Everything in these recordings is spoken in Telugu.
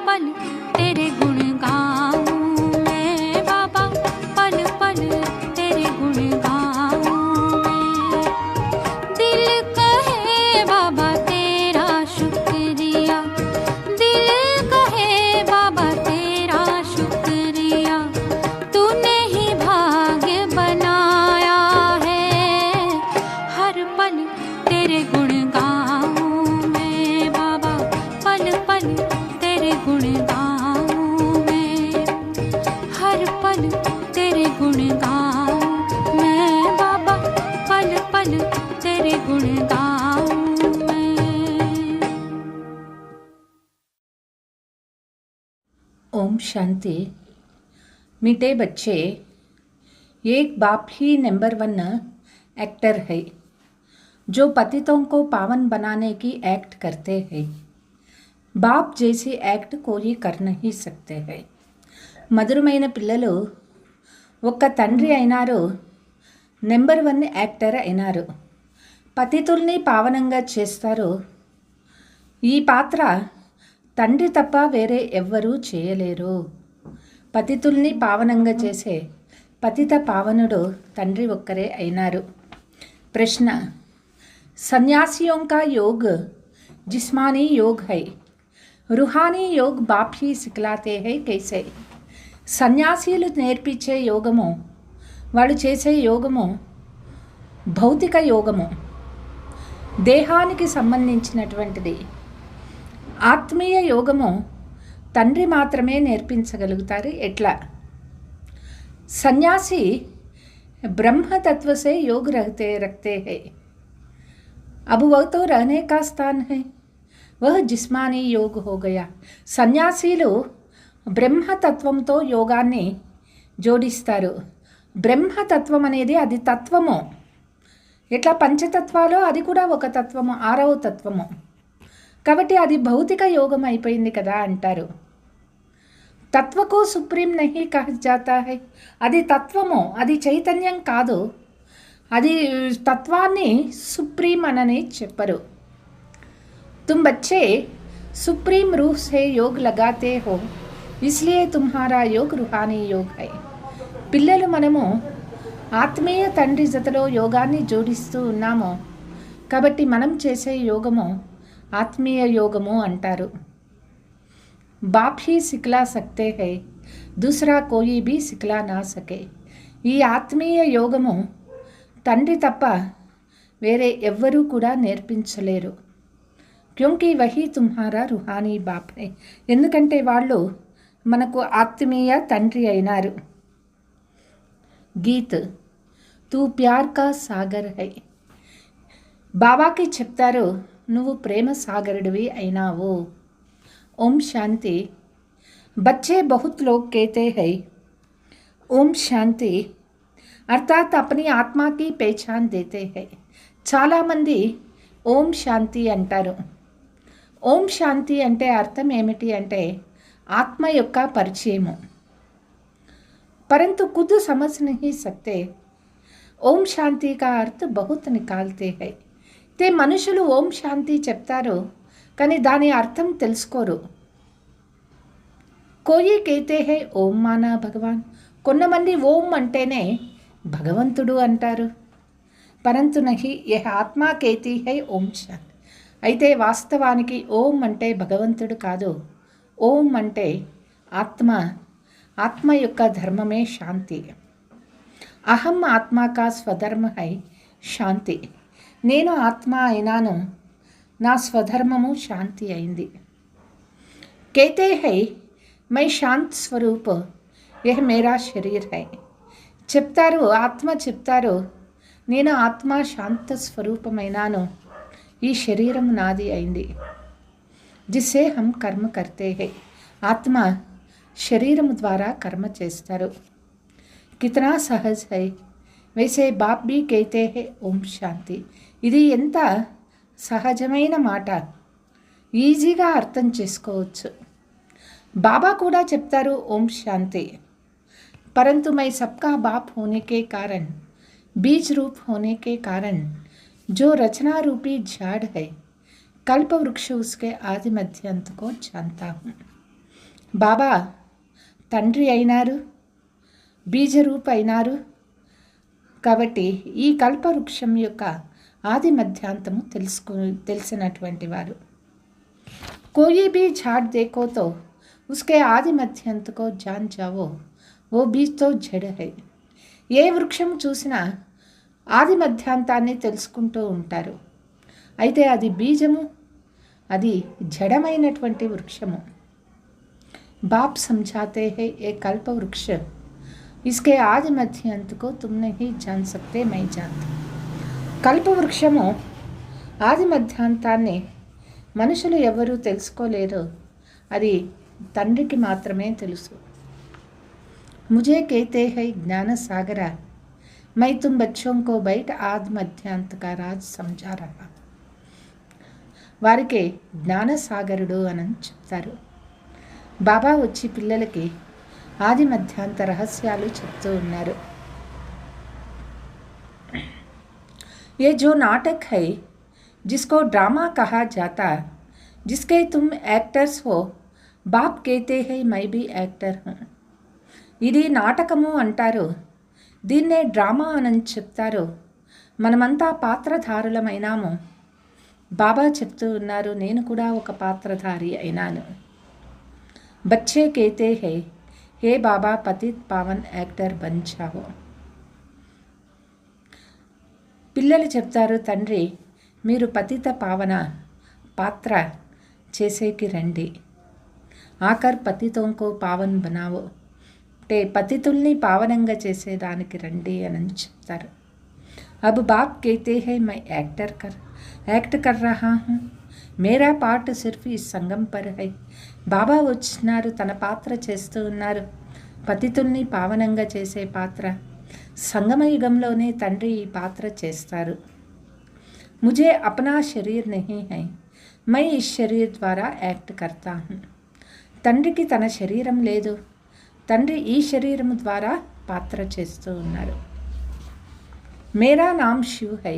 पल तेरे गुण गाऊं मैं बाबा, पल पल तेरे गुण गाऊं मैं। दिल कहे बाबा तेरा शुक्रिया, दिल कहे बाबा तेरा शुक्रिया, तूने ही भाग्य बनाया है। हर पल तेरे गुण गाऊं मैं बाबा, पल पल तेरे गुण गाऊं मैं। हर पल तेरे गुण गाऊं मैं बाबा, पल पल तेरे गुण गाऊं मैं। ओम शांति। मीठे बच्चे, एक बाप ही नंबर 1 एक्टर है जो पतितों को पावन बनाने की एक्ट करते हैं। बाप जैसी एक्ट कोई कर नहीं सकते हैं। మధురమైన పిల్లలు ఒక్క తండ్రి అయినారు, నెంబర్ 1 యాక్టర్ అయినారు, పతితుల్ని పావనంగా చేస్తారు. ఈ పాత్ర తండ్రి తప్ప వేరే ఎవ్వరూ చేయలేరు. పతితుల్ని పావనంగా చేసే పతిత పావనుడు తండ్రి ఒక్కరే అయినారు. ప్రశ్న, సన్యాసిयों का योग जिस्मानी योग है, रूहानी योग बाप ही सिखलाते हैं कैसे? సన్యాసీలు నేర్పించే యోగము, వాళ్ళు చేసే యోగము భౌతిక యోగము, దేహానికి సంబంధించినటువంటిది. ఆత్మీయ యోగము తండ్రి మాత్రమే నేర్పించగలుగుతారు. ఎట్లా? సన్యాసి ब्रह्म तत्व से योग रखते हैं। अब वह तो रहने का स्थान है, वह जिस्मानी योग हो गया. సన్యాసీలు బ్రహ్మతత్వంతో యోగాన్ని జోడిస్తారు. బ్రహ్మతత్వం అనేది అది తత్వము. ఎట్లా పంచతత్వాలో అది కూడా ఒక తత్వము, 6వ తత్వము. కాబట్టి అది భౌతిక యోగం అయిపోయింది కదా అంటారు. తత్వకు సుప్రీం నహీ కహ జాతా హై. అది తత్వము, అది చైతన్యం కాదు. అది తత్వాన్ని సుప్రీం అనని చెప్పరు. तुम बच्चे सुप्रीम रूह से योग लगाते हो, इसलिए तुम्हारा योग रूहानी योग है. పిల్లలు మనము ఆత్మీయ తండ్రి జతలో యోగాన్ని జోడిస్తూ ఉన్నాము కాబట్టి మనం చేసే యోగము ఆత్మీయ యోగము అంటారు. బాప్ హీ సిక్లా సక్తే హై, దూసరా కోయి భీ సిక్లా నా సకే. ఈ ఆత్మీయ యోగము తండ్రి తప్ప వేరే ఎవ్వరూ కూడా నేర్పించలేరు. క్యోంకి వహీ తుమ్హారా రుహానీ బాప్ హై. ఎందుకంటే వాళ్ళు మనకు ఆత్మీయ తండ్రి అయినారు. గీత్, తూ ప్యార్ కా సాగర్ హై. బాబాకి చెప్తారు, నువ్వు ప్రేమ సాగరుడివి అయినావు. ओम शांति। बच्चे बहुत लोग कहते हैं ओम शांति अर्थात अपनी आत्मा की पहचान देते हैं. చాలామంది ఓం శాంతి అంటారు. ఓం శాంతి అంటే అర్థం ఏమిటి అంటే ఆత్మ యొక్క పరిచయము. परंतु खुद समझ नहीं सकते. ఓం శాంతి का अर्थ बहुत निकालते हैं. ते మనుషులు ఓం శాంతి చెప్తారు కానీ దాని అర్థం తెలుసుకోరు. కోయి కేతే హై ఓం మానా భగవాన్. కొంతమంది ఓం అంటేనే భగవంతుడు అంటారు. పరంతు నహి యహ్ ఆత్మా కేతి హై ఓం శాంతి. అయితే వాస్తవానికి ఓం అంటే భగవంతుడు కాదు. ఓం అంటే ఆత్మ. ఆత్మ యొక్క ధర్మమే శాంతి. అహం ఆత్మా కా స్వధర్మ హై శాంతి. నేను ఆత్మ అయినాను, నా స్వధర్మము శాంతి అయింది. कहते हैं मैं शांत स्वरूप, यह मेरा शरीर है. చెప్తారు, ఆత్మ చెప్తారు, నేను ఆత్మ శాంత స్వరూపమైనాను, ఈ శరీరం నాది అయింది. జిస్సే హమ్ కర్మ కర్తే హై. ఆత్మ శరీరం ద్వారా కర్మ చేస్తారు. కితనా సహజ్ హై. వైసే బాప్ భీ कहते हैं ఓం శాంతి. ఇది ఎంత సహజమైన మాట, ఈజీగా అర్థం చేసుకోవచ్చు. బాబా కూడా చెప్తారు ఓం శాంతి. परंतु मैं सबका बाप होने के कारण, बीज रूप होने के कारण जो रचना रूपी झाड़ है, कल्प वृक्ष उसके आदि मध्य अंत को जानता हूँ. బాబా తండ్రి అయినారు, బీజరూప అయినారు. కాబట్టి ఈ కల్పవృక్షం యొక్క ఆది మధ్యాంతము తెలిసినటువంటి వారు. कोई भी झाड़ देखो तो उसके आदि मध्यांत को जान जाओ, वो बीज तो జड़ है. ఏ వృక్షం చూసినా ఆది మధ్యాంతాన్ని తెలుసుకుంటూ ఉంటారు. అయితే అది బీజము, అది జడమైనటువంటి వృక్షము. బాప్ समझाते हैं ये कल्प वृक्ष इसके आदि मध्यांत को तुम नहीं जान सकते, मैं जानता. కల్ప వృక్షము ఆది మధ్యాంతాన్ని మనుషులు ఎవరూ తెలుసుకోలేరు, అది తండ్రికి మాత్రమే తెలుసు. मुझे कहते हैं ज्ञान सागर, मैं तुम बच्चों को बैठ आदि मध्यांत का राज समझा रहा. వారికి జ్ఞానసాగరుడు అని చెప్తారు. బాబా వచ్చి పిల్లలకి ఆది మధ్యాంత రహస్యాలు చెప్తూ ఉన్నారు. ये जो नाटक है जिसको ड्रामा कहा जाता, जिसके तुम एक्टर्स हो, बाप कहते हैं मैं भी एक्टर हूँ. ఇది నాటకము అంటారు, దీన్నే డ్రామా అని చెప్తారు. మనమంతా పాత్రధారులమైనాము. బాబా చెప్తూ ఉన్నారు, నేను కూడా ఒక పాత్రధారి అయినాను. బచ్చే కేతే హే హే బాబా పతిత్ పావన్ యాక్టర్ బన్ జావో. పిల్లలు చెప్తారు, తండ్రి మీరు పతిత పావన పాత్ర చేసేకి రండి. ఆకర్ పతితోంకో పావన్ బనావో అంటే పతితుల్ని పావనంగా చేసేదానికి రండి అని చెప్తారు. अब बाप कहते हैं मैं एक्ट कर रहा हूँ, मेरा पार्ट सिर्फ इस संगम पर है. బాబా వచ్చినారు, తన పాత్ర చేస్తూ ఉన్నారు, పతితుల్ని పావనంగా చేసే పాత్ర. సంగమయుగంలోనే తండ్రి ఈ పాత్ర చేస్తారు. मुझे अपना शरीर नहीं है, मैं इस शरीर ద్వారా యాక్ట్ करता हूँ. తండ్రికి తన శరీరం లేదు, తండ్రి ఈ శరీరం ద్వారా పాత్ర చేస్తూ ఉన్నారు. मेरा नाम शिव है,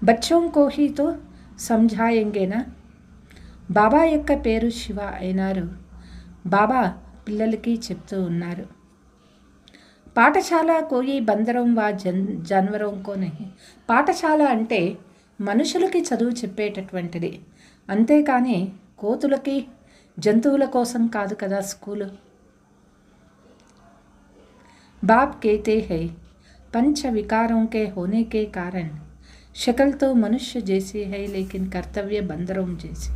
बच्चों को ही तो समझाएंगे ना. బాబా యొక్క పేరు శివ అయినారు, బాబా పిల్లలకి చెప్తూ ఉన్నారు. పాఠశాల కోయి బందరం వా జాన్వరం కో నహి. పాఠశాల అంటే మనుషులకి చదువు చెప్పేటటువంటిది, అంతేకాని కోతులకి జంతువుల కోసం కాదు కదా స్కూలు. बाप कहते हैं पंच विकारों के होने के कारण शक्ल तो मनुष्य जैसी है लेकिन कर्तव्य बंदरों जैसी.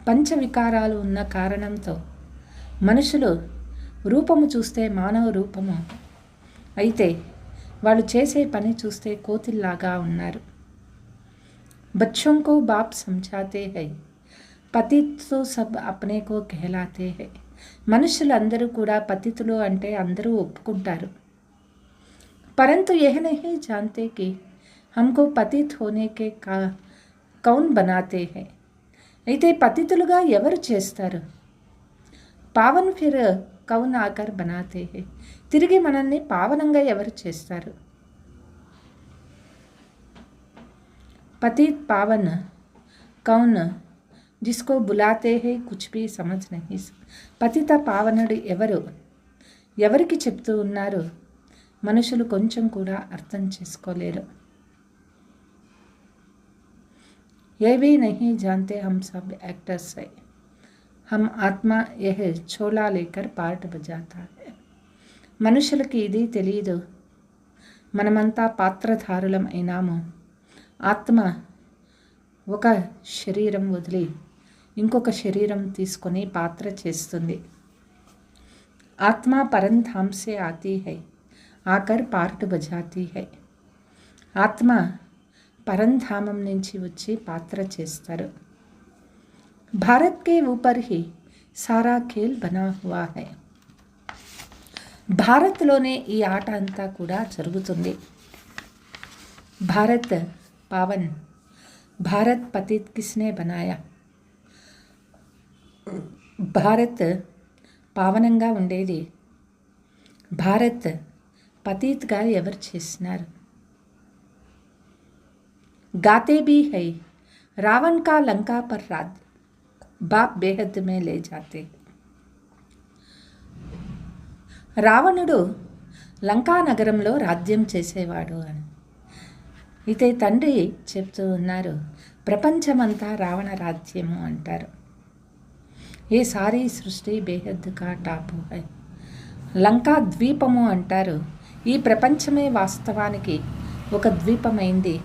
పంచ వికారాలు ఉన్న కారణంతో మనుషులు రూపము చూస్తే మానవ రూపము, అయితే వాళ్ళు చేసే పని చూస్తే కోతిల్లాగా ఉన్నారు. बच्चों को बाप समझाते हैं पतित तो सब अपने को कहलाते हैं. మనుషులందరూ కూడా పతితులు అంటే అందరూ ఒప్పుకుంటారు. परंतु यह नहीं जानते कि हमको पतित होने के कौन बनाते हैं. అయితే పతితులుగా ఎవరు చేస్తారు? పావన్ ఫిర్ కౌన్ ఆకర్ బనాతే హై. తిరిగి మనల్ని పావనంగా ఎవరు చేస్తారు? పతిత్ పావన్ కౌన్ जिसको बुलाते हैं कुछ भी समझ नहीं. పతిత పావనుడు ఎవరికి చెప్తూ ఉన్నారు? మనుషులు కొంచెం కూడా అర్థం చేసుకోలేరు. ये भी नहीं जानते हम सब एक्टर्स है, हम आत्मा यह छोला लेकर पार्ट बजाता है. మనుషులకి ఇది తెలియదు, మనమంతా పాత్రధారులం అయినాము. ఆత్మ ఒక శరీరం వదిలి ఇంకొక శరీరం తీసుకొని పాత్ర చేస్తుంది. ఆత్మ పరంధామ్ సే ఆతీ హై, ఆకర్ పార్ట్ బజాతీ హై. ఆత్మ పరంధామం నుంచి వచ్చి పాత్ర చేస్తారు. భారత్ కే ఊపర్ హీ సారా ఖేల్ బనా హువా హై. భారత్లోనే ఈ ఆట అంతా కూడా జరుగుతుంది. భారత్ పావన్, భారత్ పతిత్ కిస్నే బనాయా. భారత్ పావనంగా ఉండేది, భారత్ పతిత్గా ఎవరు చేసినారు? गाते भी है रावण का लंका पर राज बाप बेहद में ले जाते. రావణుడు లంకా నగరంలో రాజ్యం చేసేవాడు అని. అయితే తండ్రి చెప్తూ ఉన్నారు, ప్రపంచమంతా రావణ రాజ్యము అంటారు. ఏ సారీ సృష్టి బేహద్ కా టాపు హై. లంకా ద్వీపము అంటారు. ఈ ప్రపంచమే వాస్తవానికి ఒక ద్వీపమైంది.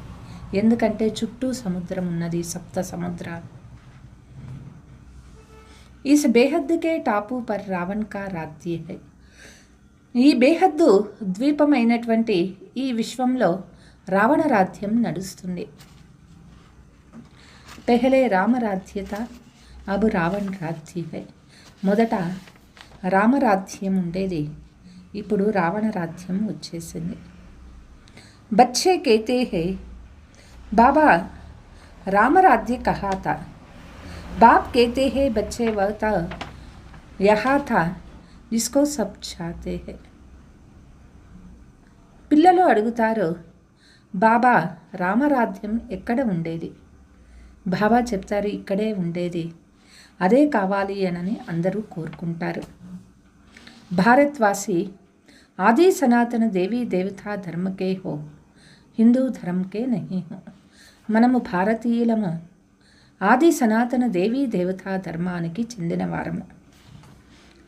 ఎందుకంటే చుట్టూ సముద్రం ఉన్నది, సప్త సముద్రాలు. ఇస్ బేహద్దుకే టాపు పర్ రావణ్ కా రాజ్య హై. ఈ బేహద్దు ద్వీపమైనటువంటి ఈ విశ్వంలో రావణ రాజ్యం నడుస్తుంది. పెహలే రామరాజ్యత అబు రావణ్ రాజ్య హై. మొదట రామరాజ్యం ఉండేది, ఇప్పుడు రావణ రాజ్యం వచ్చేసింది. బచ్చే కేతే హై బాబా రామరాజ్య కహా థా. బాప్ కేతే హై బచ్చే వహ్ థా యహా థా జిస్కో సబ్ చాతే హై. పిల్లలు అడుగుతారు, బాబా రామరాజ్యం ఎక్కడ ఉండేది? బాబా చెప్తారు, ఇక్కడే ఉండేది, అదే కావాలి అని అందరూ కోరుకుంటారు. भारतवासी आदि सनातन देवी देवता धर्म के हो, हिंदू धर्म के नहीं हो. మనము భారతీయులము ఆది సనాతన దేవీ దేవతా ధర్మానికి చెందిన వారము,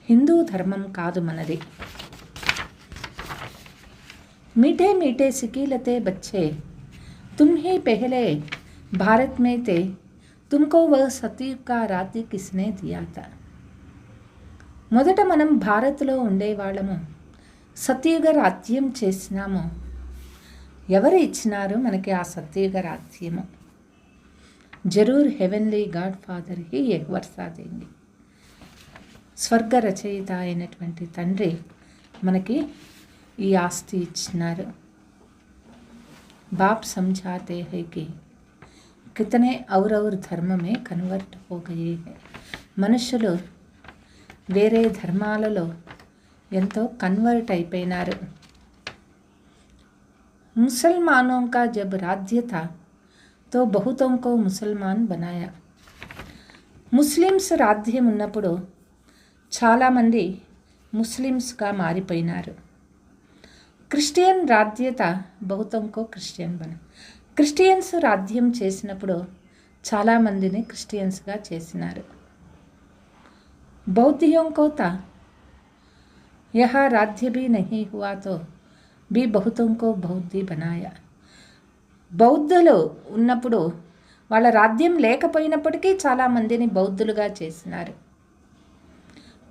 హిందూ ధర్మం కాదు మనది. मीठे मीठे सिकीलते बच्चे तुम ही पहले भारत में थे, तुमको वह सतयुग का राज्य किसने दिया था. మొదట మనం భారత్లో ఉండేవాళ్ళము, సత్యయుగ రాజ్యం చేసినాము. ఎవరు ఇచ్చినారు మనకి ఆ సత్యయుగ రాజ్యము? జరూర్ హెవెన్లీ గాడ్ ఫాదర్ హీ వర్షా దేంగి. స్వర్గ రచయిత అయినటువంటి తండ్రి మనకి ఈ ఆస్తి ఇచ్చినారు. బాప్ समझाते हैं कि कितने और धर्म में कन्वर्ट हो गए हैं. మనుషులు వేరే ధర్మాలలో ఎంతో కన్వర్ట్ అయిపోయినారు. ముసల్మానోं का जब राज्य था तो बहुतों को मुसलमान बनाया. ముస్లిమ్స్ రాజ్యం ఉన్నప్పుడు చాలామంది ముస్లిమ్స్గా మారిపోయినారు. క్రిస్టియన్ రాజ్యత बहुतों को క్రిస్టియన్ క్రిస్టియన్స్ రాజ్యం చేసినప్పుడు చాలామందిని క్రిస్టియన్స్గా చేసినారు. बौद्धियों को था यह राज्य भी नहीं हुआ तो भी बहुतों को बौद्धि बनाया. బౌద్ధులు ఉన్నప్పుడు వాళ్ళ రాజ్యం లేకపోయినప్పటికీ చాలామందిని బౌద్ధులుగా చేసినారు.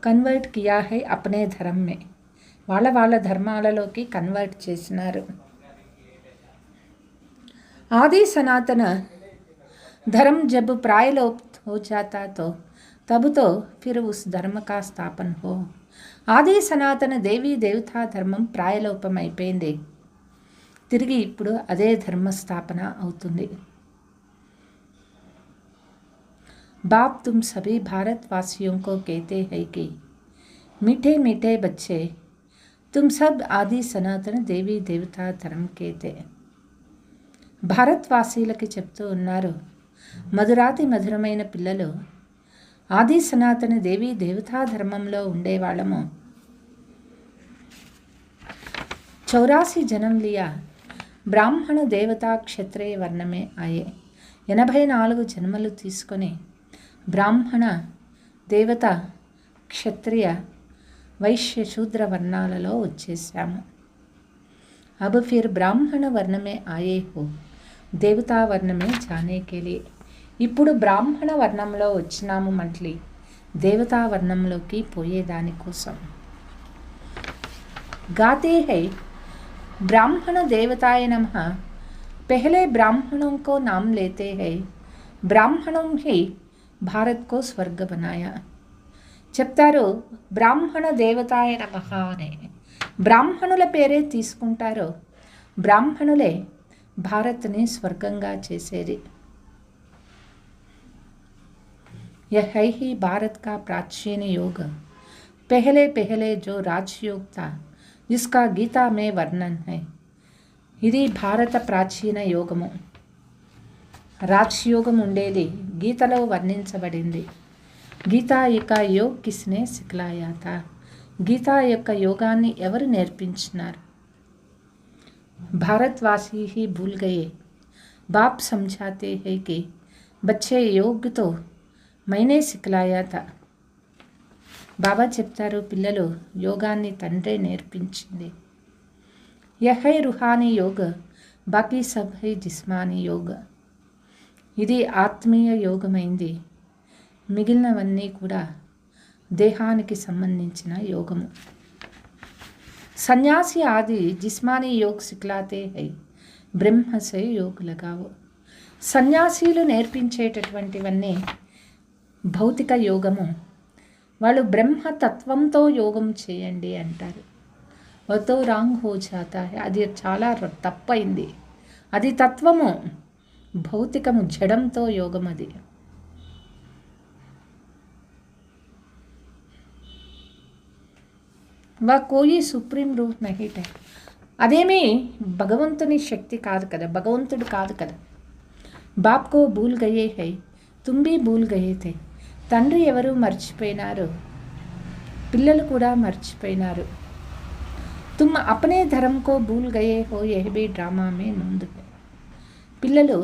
కన్వర్ట్ కియా హై అప్నే ధర్మ మే, వాళ్ళ ధర్మాలలోకి కన్వర్ట్ చేసినారు. ఆది సనాతన ధర్మ జబ్ ప్రాయలోప్ హో జాతా తో तब तो फिर उस धर्म का स्थापन हो. ఆది సనాతన దేవీ దేవతా ధర్మం ప్రాయలోపం అయిపోయింది, తిరిగి ఇప్పుడు అదే ధర్మస్థాపన అవుతుంది. बाप तुम सभी भारतवासियों को कहते हैं कि मीठे मीठे बच्चे तुम सब आदि सनातन देवी देवता धर्म के थे. భారత్వాసీలకి చెప్తూ ఉన్నారు, మధురాతి మధురమైన పిల్లలు ఆది సనాతన దేవీ దేవతా ధర్మంలో ఉండేవాళ్ళము. 84 జన్మ లియా బ్రాహ్మణ దేవతా క్షత్రియ వర్ణమే ఆయే. 84 జన్మలు తీసుకొని బ్రాహ్మణ దేవత క్షత్రియ వైశ్య శూద్ర వర్ణాలలో వచ్చేసాము. అబ్ ఫిర్ బ్రాహ్మణ వర్ణమే ఆయే హో, దేవతా వర్ణమే జానే కే లియే. ఇప్పుడు బ్రాహ్మణ వర్ణంలో వచ్చినాము మళ్ళీ దేవతా వర్ణంలోకి పోయేదానికోసం. गाते हैं ब्राह्मण देवताय नमः, पहले ब्राह्मणों को नाम लेते हैं, ब्राह्मणों ही भारत को स्वर्ग बनाया. చెప్తారు బ్రాహ్మణ దేవతాయ నమః అనే, బ్రాహ్మణుల పేరే తీసుకుంటారు, బ్రాహ్మణులే భారత్ని స్వర్గంగా చేసేది. यह है ही भारत का प्राचीन योग, पहले पहले जो राजयोग था जिसका गीता में वर्णन है. ఇది భారత ప్రాచీన యోగము, రాజయోగం ఉండేది, గీతలో వర్ణించబడింది. గీతా ఇక యోగ్ కిస్నే సిఖలాయా థా, గీతా యొక్క యోగాన్ని ఎవరు నేర్పించినారు? भारतवासी ही भूल गए, बाप समझाते हैं कि बच्चे योग तो मैंने सिखलाया था. బాబా చెప్తారు, పిల్లలు యోగాన్ని తండ్రే నేర్పించింది. యహ్ హై రుహానీ యోగ, బాకీ సబ్ హై జిస్మానీ యోగ. ఇది ఆత్మీయ యోగమైంది, మిగిలినవన్నీ కూడా దేహానికి సంబంధించిన యోగము. సన్యాసి ఆది జిస్మానీ యోగ్ సిక్లాతే హై, బ్రహ్మ సే యోగ్ లగావో. సన్యాసీలు నేర్పించేటటువంటివన్నీ భౌతిక యోగము. వాళ్ళు బ్రహ్మతత్వంతో యోగం చేయండి అంటారు. వతో రాంగ్ హో జాతా హై, అది చాలా తప్పైంది. అది తత్వము, భౌతికము జడంతో యోగం. అది వా కోయి సుప్రీం రూప్ నహీ హై. అదేమీ భగవంతుని శక్తి కాదు కదా, భగవంతుడు కాదు కదా. బాప్ కో భూల్ గయే హై, తుమ్ భీ భూల్ గయే థే. తండ్రి ఎవరు మర్చిపోయినారు, పిల్లలు కూడా మర్చిపోయినారు. తుమ్ అపనే ధర్మ కో భూల్ గయే హో, యహ్ భీ డ్రామా మే నొంద్ హై. పిల్లలు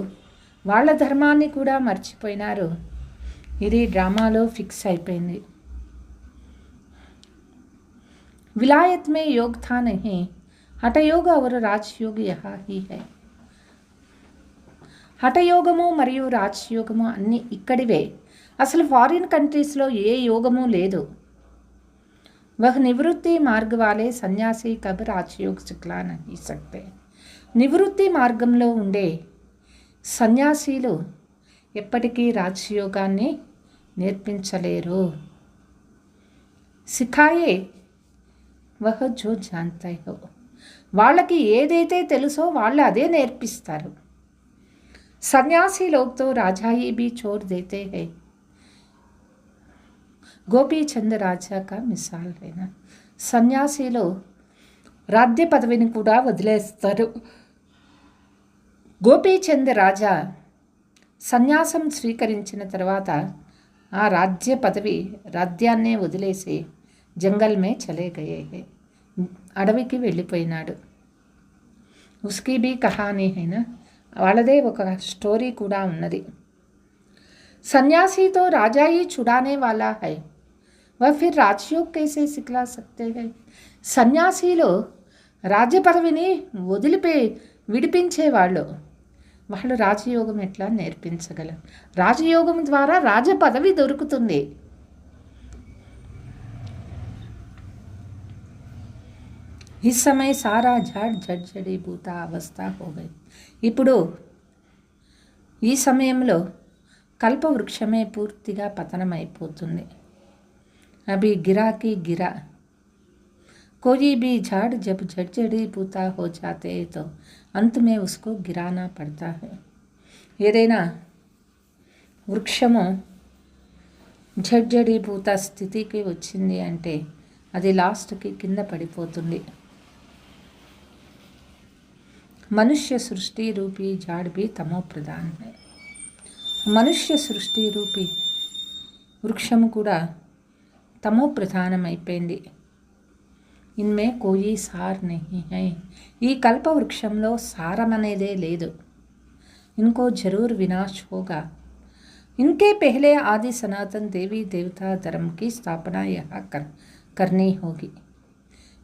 వాళ్ళ ధర్మాన్ని కూడా మర్చిపోయినారు, ఇది డ్రామాలో ఫిక్స్ అయిపోయింది. విలాయత్ మే యోగ్ థా నహీ, హఠయోగ और రాజయోగ యహా హీ హై. హఠయోగము మరియు రాజయోగము అన్నీ ఇక్కడివే. అసలు ఫారిన్ కంట్రీస్లో ఏ యోగము లేదు. వహ్ నివృత్తి మార్గ వాలే సన్యాసి కబ్ రాజయోగ్ సిక్లా నహీ సక్తే. నివృత్తి మార్గంలో ఉండే సన్యాసీలు ఎప్పటికీ రాజయోగాన్ని నేర్పించలేరు. సిఖాయే వహ్ జో జాన్తా హో. వాళ్ళకి ఏదైతే తెలుసో వాళ్ళు అదే నేర్పిస్తారు. సన్యాసి లోగ్తో రాజాయి భీ చోర్ దేతే హై. గోపీచంద్ రాజా కా మిసాల్ హైనా. సన్యాసిలో రాజ్య పదవిని కూడా వదిలేస్తారు. గోపీచంద్ రాజా సన్యాసం స్వీకరించిన తర్వాత ఆ రాజ్య పదవి, రాజ్యాన్నే వదిలేసి జంగల్ మే చలే గయే హై, అడవికి వెళ్ళిపోయినాడు. ఉస్కీ భీ కహానీ హైనా, వాళ్ళదే ఒక స్టోరీ కూడా ఉన్నది. సన్యాసి తో రాజాయి చుడానే వాలా హై, వహ్ ఫిర్ రాజయోగ్ కైసే సిక్లా సక్తే హై. సన్యాసిలో రాజ్య పదవిని విడిపించేవాళ్ళు, వాళ్ళు రాజయోగం ఎట్లా నేర్పించగలరు? రాజయోగం ద్వారా రాజ పదవి దొరుకుతుంది. इस समय सारा झाड़ झड़झड़ी बूता अवस्था हो गई. ఇప్పుడు ఈ సమయంలో కల్పవృక్షమే పూర్తిగా పతనమైపోతుంది. అభి గిరాకి గిరా. कोई भी झाड़ जब झड़झड़ी बूता हो जाते हैं तो अंत में उसको गिराना पड़ता है. ఏదైనా వృక్షము झड़झड़ीभूత స్థితికి వచ్చింది అంటే అది లాస్ట్కి కింద పడిపోతుంది. मनुष्य सृष्टि रूपी झाड़ भी तमो प्रधान है. मनुष्य सृष्टि रूपी వృక్షము కూడా తమో ప్రధానమైపోయింది. ఇన్మే కోయి సార్ నహీ హై. ఈ కల్ప వృక్షంలో సారం అనేదే లేదు. ఇన్కో జరూర్ వినాశ్ హోగా. ఇన్కే పెహలే ఆది సనాతన్ దేవీ దేవతా ధర్మ కి స్థాపన యహా కర్నీ హోగి.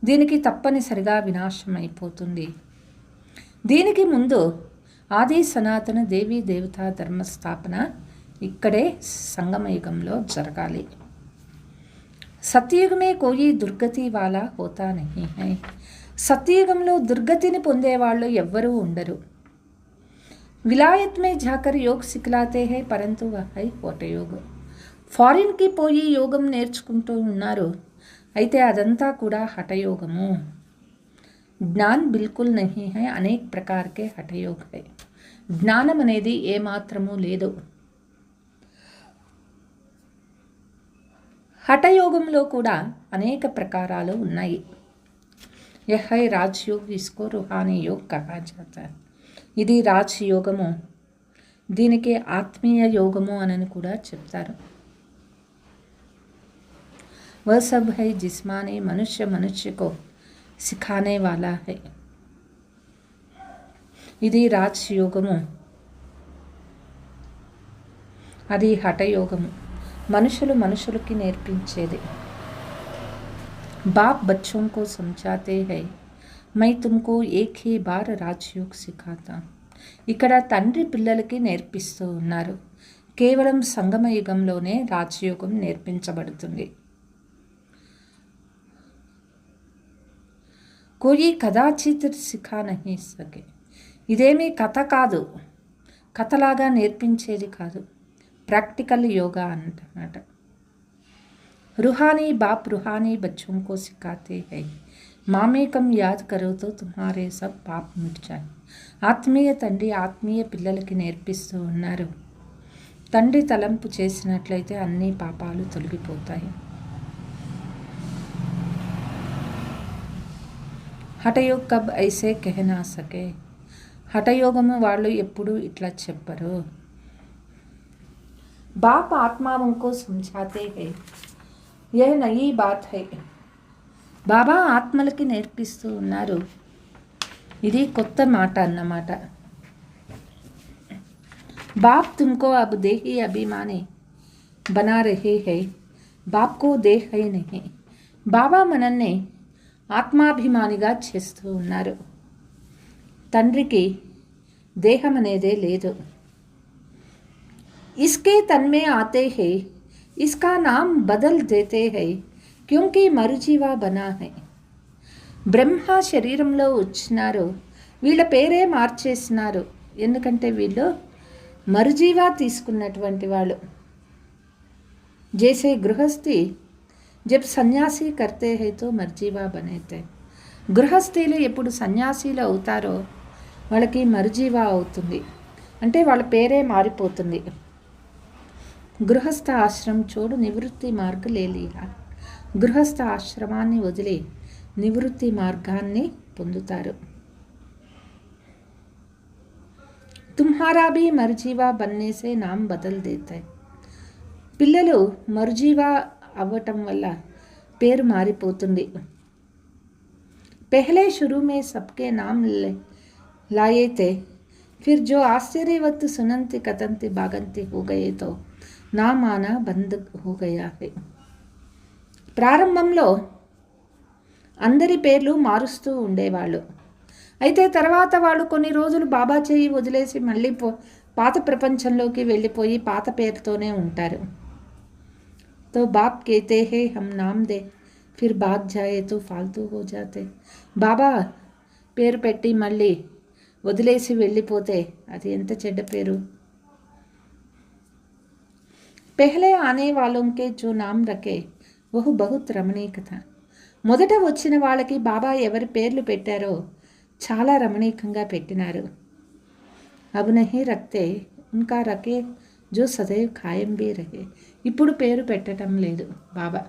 దీనికి తప్పనిసరిగా వినాశం అయిపోతుంది. దీనికి ముందు ఆది సనాతన దేవీ దేవతా ధర్మ స్థాపన ఇక్కడే సంగమయుగంలో జరగాలి. సత్యయుగమే కోయి దుర్గతి వాలా హోతా నహీ హై. సత్యయుగంలో దుర్గతిని పొందేవాళ్ళు ఎవ్వరూ ఉండరు. విలాయత్ మే జాకర్ యోగ్ సిక్లాతే హై పరంతు వహ్ హై హఠయోగ్. ఫారిన్కి పోయి యోగం నేర్చుకుంటూ ఉన్నారు, అయితే అదంతా కూడా హఠయోగము. జ్ఞాన్ బిల్కుల్ నహీ హై, అనేక ప్రకారకే హఠయోగ్ హై. జ్ఞానం అనేది ఏమాత్రమూ లేదు. హఠయోగంలో కూడా అనేక ప్రకారాలు ఉన్నాయి. యహ్ హై రాజయోగ్, ఇస్కో రుహానీ యోగ్ కహా జాతా హై. ఇది రాజయోగము, దీనికి ఆత్మీయ యోగము అని కూడా చెప్తారు. वह सब है जिस्मानी मनुष्य मनुष्य को सिखाने वाला है. ఇది రాజయోగము, అది హఠయోగము. మనుషులు మనుషులకి నేర్పించేది. बाप बच्चों को समझाते हैं, मैं तुमको एक ही बार राजयोग सिखाता. ఇక్కడ తండ్రి పిల్లలకి నేర్పిస్తూ ఉన్నారు. కేవలం సంగమ యుగంలోనే రాజయోగం నేర్పించబడుతుంది. కోయి కదాచిత్ సిఖా నహీ సకే. ఇదేమీ కథ కాదు, కథలాగా నేర్పించేది కాదు, ప్రాక్టికల్ యోగా అన్నమాట. रूहानी बाप रूहानी बच्चों को सिखाते हैं, మామేకం యాద్ కరో తో తుమ్హారే సబ్ పాప్ మిట్ జాయ్. ఆత్మీయ తండ్రి ఆత్మీయ పిల్లలకి నేర్పిస్తూ ఉన్నారు, తండ్రి తలంపు చేసినట్లయితే అన్ని పాపాలు తొలగిపోతాయి. హఠయోగ్ కబ్ ఐసే కహనా సకే. హఠయోగము వాళ్ళు ఎప్పుడు ఇట్లా చెప్పరు. బాప్ ఆత్మాओं को समझाते हैं, यह नई बात है. బాబా ఆత్మలకి నేర్పిస్తూ ఉన్నారు, ఇది కొత్త మాట అన్నమాట. బాప్ తుమ్కో అబ్ దేహీ అభిమాని బనా రహే హై, బాప్ కో దేహ్ హై నహీ. బాబా మనల్ని ఆత్మాభిమానిగా చేస్తూ ఉన్నారు, తండ్రికి దేహం అనేదే లేదు. इसके तन में आते हैं, इसका नाम बदल देते हैं क्योंकि మరుజీవా బనా है. బ్రహ్మ శరీరంలో వచ్చినారు, వీళ్ళ పేరే మార్చేసినారు, ఎందుకంటే వీళ్ళు మరుజీవా తీసుకున్నటువంటి వాళ్ళు. జైసే గృహస్థి జబ్ సన్యాసి కర్తే హై తో మర్జీవా బనేతే. గృహస్థీలు ఎప్పుడు సన్యాసీలు అవుతారో వాళ్ళకి మరుజీవా అవుతుంది, అంటే వాళ్ళ పేరే మారిపోతుంది. గృహస్థ ఆశ్రమం చోడు నివృత్తి మార్గ లేలియా. గృహస్థ ఆశ్రమాన్ని వదిలి నివృత్తి మార్గాన్ని పొందుతారు. తుమ్హారా భీ మర్జీవా బన్నే సే నామ్ బదల్ దేతాయి. పిల్లలు మర్జీవా అవ్వటం వల్ల పేరు మారిపోతుంది. పెహలే షురూ మే సబ్కే నామ్ లాయే తే, ఫిర్ జో ఆశ్చర్యవత్ సునంతి కతంతి బాగంతి హో గయే తో నామ్ ఆనా బంద్ హో గయా హై. ప్రారంభంలో అందరి పేర్లు మారుస్తూ ఉండేవాళ్ళు, అయితే తర్వాత వాళ్ళు కొన్ని రోజులు బాబా చేయి వదిలేసి మళ్ళీ పాత ప్రపంచంలోకి వెళ్ళిపోయి పాత పేరుతోనే ఉంటారు. తో బాప్ కేతే హే హమ్ నామ్ దే, ఫిర్ బాగ్ జాయే తో ఫాల్తూ హో జాతే. బాబా పేరు పెట్టి మళ్ళీ వదిలేసి వెళ్ళిపోతే అది ఎంత చెడ్డ పేరు. పెహలే ఆనే వాలోంకే జో నామ్ రకే వహు బహుత్ రమణీక థా. మొదట వచ్చిన వాళ్ళకి బాబా ఎవరి పేర్లు పెట్టారో చాలా రమణీకంగా పెట్టినారు. అబ్ నహీ రక్తే ఉన్కా రకే జో సదైవ్ ఖాయం భీ రహే. ఇప్పుడు పేరు పెట్టడం లేదు బాబా.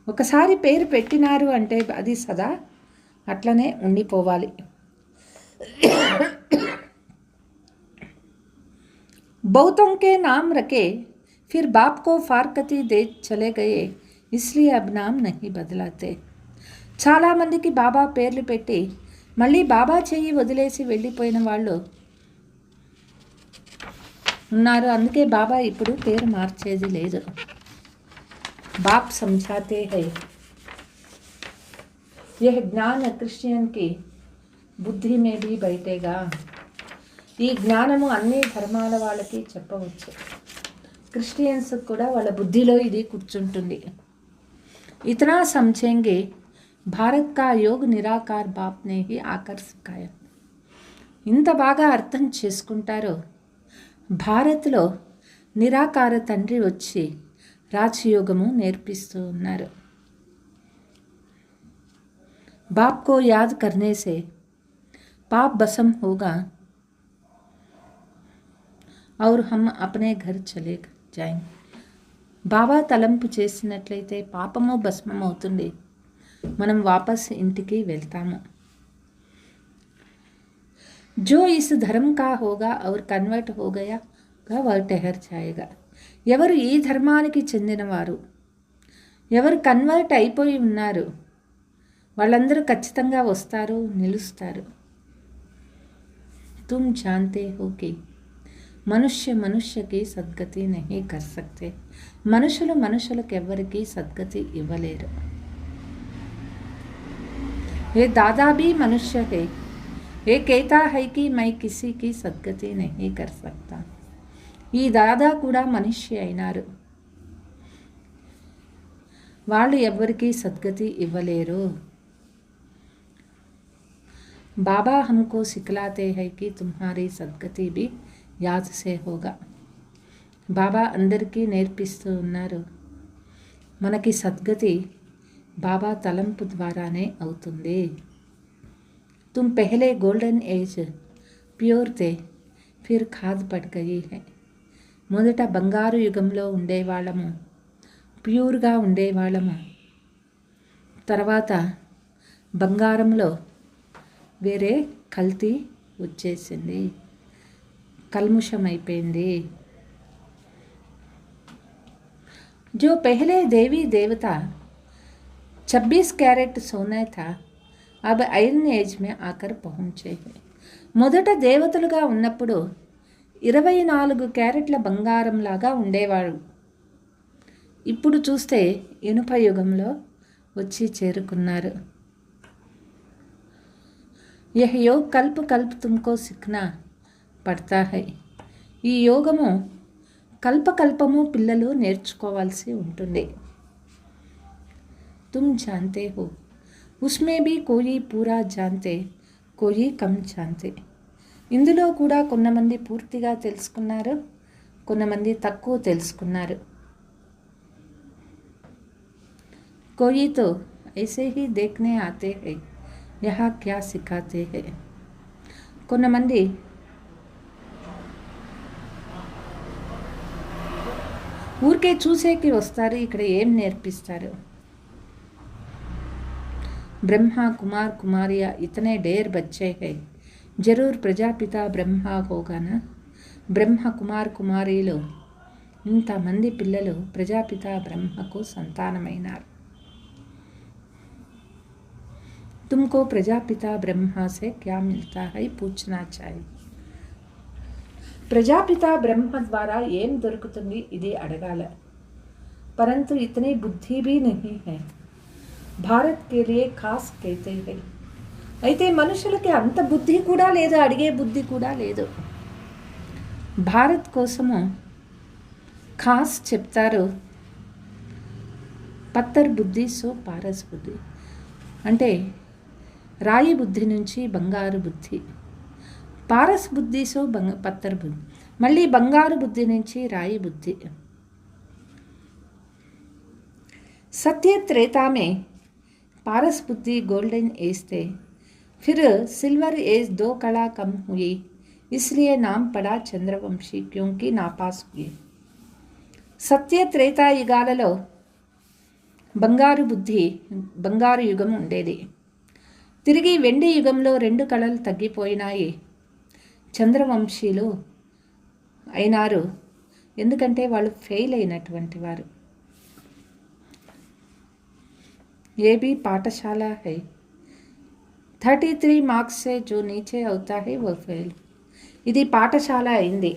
ఒకసారి పేరు పెట్టినారు అంటే అది సదా అట్లనే ఉండిపోవాలి. बहुतों के नाम रखे फिर बाप को फारकती दे चले गए, इसलिए अब नाम नहीं बदलाते. చాలామందికి బాబా పేర్లు పెట్టి మళ్ళీ బాబా చెయ్యి వదిలేసి వెళ్ళిపోయిన వాళ్ళు ఉన్నారు, అందుకే బాబా ఇప్పుడు పేరు మార్చేది లేదు. బాప్ సమझाते हैं, यह ज्ञान क्रिश्चियन की बुद्धि में भी बैठेगा. ఈ జ్ఞానము అన్ని ధర్మాల వాళ్ళకి చెప్పవచ్చు, క్రిస్టియన్స్ కూడా వాళ్ళ బుద్ధిలో ఇది కూర్చుంటుంది. ఇతనా సమझेंगे భారత్ కా యోగ్ నిరాకార్ బాప్ నే హీ ఆకర్ సిఖాయా. ఇంత బాగా అర్థం చేసుకుంటారో భారత్లో నిరాకార తండ్రి వచ్చి రాజయోగము నేర్పిస్తూ ఉన్నారు. బాప్ కో యాద్ కర్నే సే పాప్ బసం హోగా और हम अपने घर चले जाएंगे. బాబా తలంపు చేసినట్లయితే పాపము భస్మం అవుతుంది, మనం వాపస్ ఇంటికి వెళ్తాము. जो इस धर्म का होगा और कन्वर्ट हो गया वह ठहर जाएगा. ఎవరు ఈ ధర్మానికి చెందినవారు ఎవరు కన్వర్ట్ అయిపోయి ఉన్నారు వాళ్ళందరూ ఖచ్చితంగా వస్తారు, నిలుస్తారు. तुम जानते हो कि మనుష్య మనుష్యకి సద్గతి నహీ కర్ సక్తే. మనుషులు మనుషులకు ఎవరికి సద్గతి ఇవ్వలేరు. ये दादा भी मनुष्य है, ये कहता है कि मैं किसी की सद्गति नहीं कर सकता. ఈ దాదా కూడా మనిషి అయినారు, వాళ్ళు ఎవరికి సద్గతి ఇవ్వలేరు. बाबा हमको सिखलाते हैं कि तुम्हारी सद्गति भी याद से होगा. బాబా అందరికీ నేర్పిస్తూ ఉన్నారు, మనకి సద్గతి బాబా తలంపు ద్వారానే అవుతుంది. तुम पहले गोल्डन एज प्योर थे, फिर खाद पड़ गई है. మొదట బంగారు యుగంలో ఉండేవాళ్ళము, ప్యూర్గా ఉండేవాళ్ళము. తర్వాత బంగారంలో వేరే కల్తీ వచ్చేసింది, కల్ముషమైపోయింది. जो पहले देवी देवता 26 कैरेट सोना था, अब ఐరన్ ఏజ్ में आकर पहुंचे हैं. మొదట దేవతలుగా ఉన్నప్పుడు 24 క్యారెట్ల బంగారంలాగా ఉండేవాడు. ఇప్పుడు చూస్తే ఇనుప యుగంలో వచ్చి చేరుకున్నారు. यह योग कल्प कल्प तुमको सीखना पड़ता है. ఈ యోగము కల్పకల్పము పిల్లలు నేర్చుకోవాల్సి ఉంటుంది. तुम जानते हो उसमें भी कोई पूरा जानते, कोई कम जानते. ఇందులో కూడా కొంతమంది పూర్తిగా తెలుసుకున్నారు, కొంతమంది తక్కువ తెలుసుకున్నారు. कोई तो ऐसे ही देखने आते हैं, यहाँ क्या सिखाते हैं. కొంతమంది ఊరికే చూసేకి వస్తారు, ఇక్కడ ఏం నేర్పిస్తారు. ब्रह्मा कुमार कुमारिया इतने ढेर बच्चे हैं, जरूर प्रजापिता ब्रह्मा होगा ना. బ్రహ్మ కుమార్ కుమారీలు ఇంతమంది పిల్లలు ప్రజాపిత బ్రహ్మకు సంతానమైనారు. तुमको प्रजापिता ब्रह्मा से क्या मिलता है पूछना चाहिए. ప్రజాపిత బ్రహ్మ ద్వారా ఏం దొరుకుతుంది ఇది అడగాల. परंतु इतनी बुद्धि भी नहीं है, భారత్ के लिए खास कहते हैं. అయితే మనుషులకి అంత బుద్ధి కూడా లేదు, అడిగే బుద్ధి కూడా లేదు. భారత్ కోసము ఖాస్ చెప్తారు, పత్తర్ బుద్ధి సో పారస్ బుద్ధి. అంటే రాయి బుద్ధి నుంచి బంగారు బుద్ధి, పారస్ బుద్ధి సో పత్తర్ బుద్ధి, మళ్ళీ బంగారు బుద్ధి నుంచి రాయి బుద్ధి. सत्य त्रेता में पारस बुद्धि गोल्डन एज थे, फिर सिल्वर एज 2 कला कम हुई, इसलिए नाम पड़ा चंद्रवंशी क्योंकि नापास हुए. సత్య త్రేతా యుగాలలో బంగారు బుద్ధి, బంగారు యుగం ఉండేది. తిరిగి వెండి యుగంలో 2 కళలు తగ్గిపోయినాయి, చంద్రవంశీలు అయినారు. ఎందుకంటే వాళ్ళు ఫెయిల్ అయినటువంటి వారు. ये भी पाठशाला है, 33 मार्क्स से जो नीचे होता है वो फेल. ఇది పాఠశాల అయింది,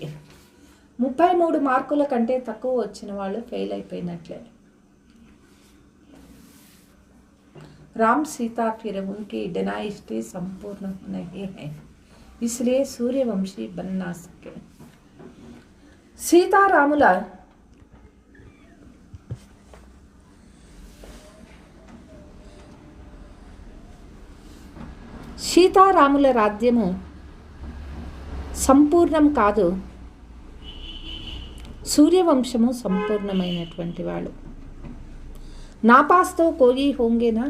33 మార్కుల కంటే తక్కువ వచ్చిన వాళ్ళు ఫెయిల్ అయిపోయినట్లే. राम सीता फिर उनकी डायनेस्टी संपूर्ण नहीं है, इसलिए सूर्यवंशी बन ना सके. సీతారాముల సీతారాముల రాజ్యము సంపూర్ణం కాదు, సూర్యవంశము సంపూర్ణమైనటువంటి వాళ్ళు. నాపాస్తో కోయి హోంగేనా